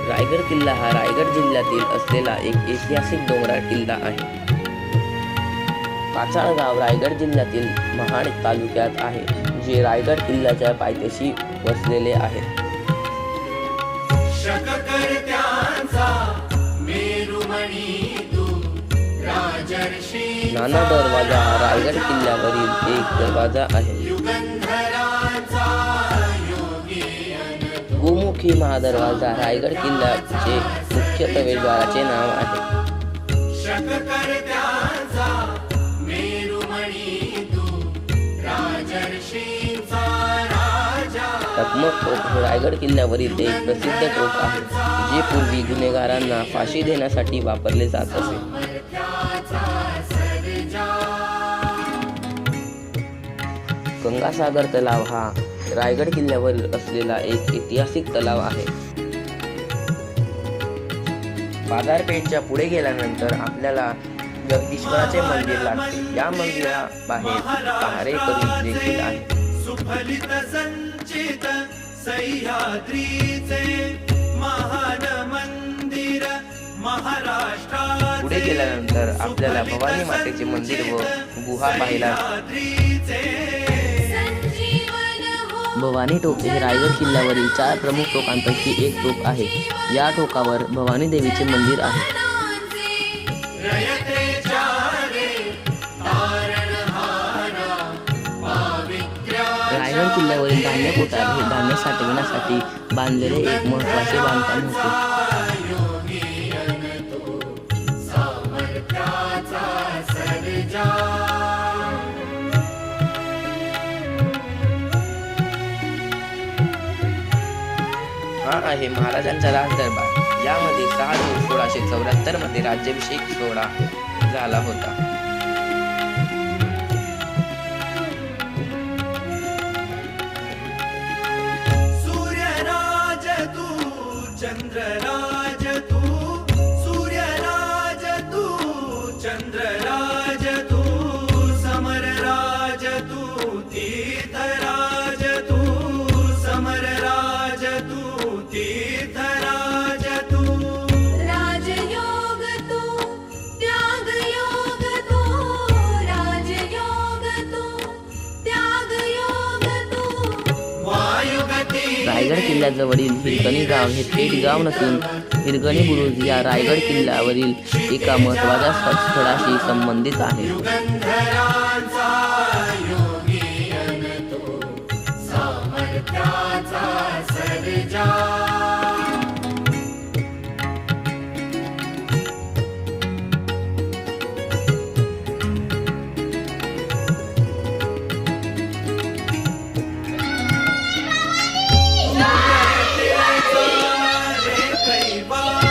रायगड किल्ला हा रायगड जिल्ह्यातील असलेला एक ऐतिहासिक डोंगराळ किल्ला आहे. काचाळगाव रायगड जिल्ह्यातील महाड तालुक्यात आहे, जे रायगड किल्ल्याच्या पायथ्याशी वसलेले आहे. नाना दरवाजा हा रायगड किल्ल्यावरील एक दरवाजा आहे. गोमुखी महादरवाजा रायगड किल्ल्याचे मुख्य प्रवेशद्वाराचे नाव आहे. टकमक टोक हे रायगड किल्ल्यावरील एक प्रसिद्ध टोक आहे, जे पूर्वी गुन्हेगारांना फाशी देण्यासाठी वापरले जात असे. गंगासागर तलाव हा रायगड किल्ल्यावर असलेला एक ऐतिहासिक तलाव आहे. बाजारपेठच्या पुढे गेल्यानंतर आपल्याला जगदीश्वराचे मंदिर लागते. या मंदिराबाहेर पहारेकरी देखील आहे. सुफलित संचित सह्याद्रीचे महान मंदिर महाराष्ट्राचे. पुढे गेल्यानंतर आपल्याला भवानी मातेचे मंदिर व गुहा पाहायला. भवानी टोक हे रायगड किल्ल्यावरील 4 प्रमुख टोकांपैकी एक टोक आहे. या टोकावर भवानी देवीचे मंदिर आहे. रायगड किल्ल्यावरील धान्य कोठार हे धान्य साठवण्यासाठी बांधलेले एक महत्त्वाचे बांधकाम होते. हा आहे महाराजांचा राजदरबार. यामध्ये 6 जून 1674 मध्ये राज्याभिषेक सोहळा झाला होता. सूर्यराज तू चंद्रराज तू, सूर्यराज तू चंद्रराज तू, समरराज तू तीर्थराज तू, समरराज तू तीर्थराज तू. राजयोग तू त्यागयोग तू, राजयोग तू त्यागयोग तू. वायुगती रायगड किल्ल्याजवळील हिरकणी गाव हे थेट गाव नसून हिरकणी बुरुज या रायगड किल्ल्यावरील एका महत्त्वाच्या स्थळाशी संबंधित आहे. युगंधरांचा योगी अन तू, सामर्थ्याचा सर्जा. रे कैवार